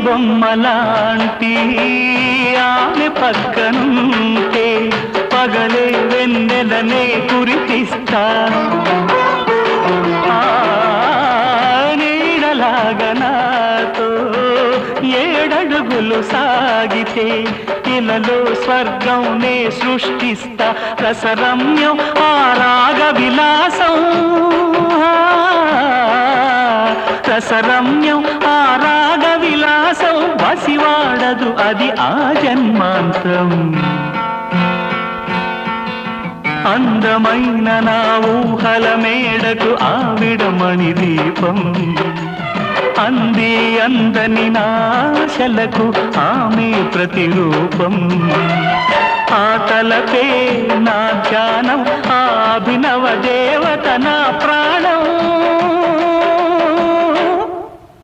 బొమ్మలాంటి ఆమె పక్కనుంటే పగలే వెన్నెలనే కురిపిస్తా నీడలాగా నాతో ఏడడుగులు సాగితే ఇలలో స్వర్గంనే సృష్టిస్తా రసరమ్యం ఆ రాగ విలాసం రసరమ్యం ఆ రాగ విలాసం వసివాడదు అది ఆ జన్మాంతం అందమైన నా ఊహల మేడకు ఆవిడమణి దీపం అంది అందని నాశలకు ఆమె ప్రతిరూపం ఆ తలపే నా ధ్యానం ఆ అభినవ దేవత నా ప్రాణం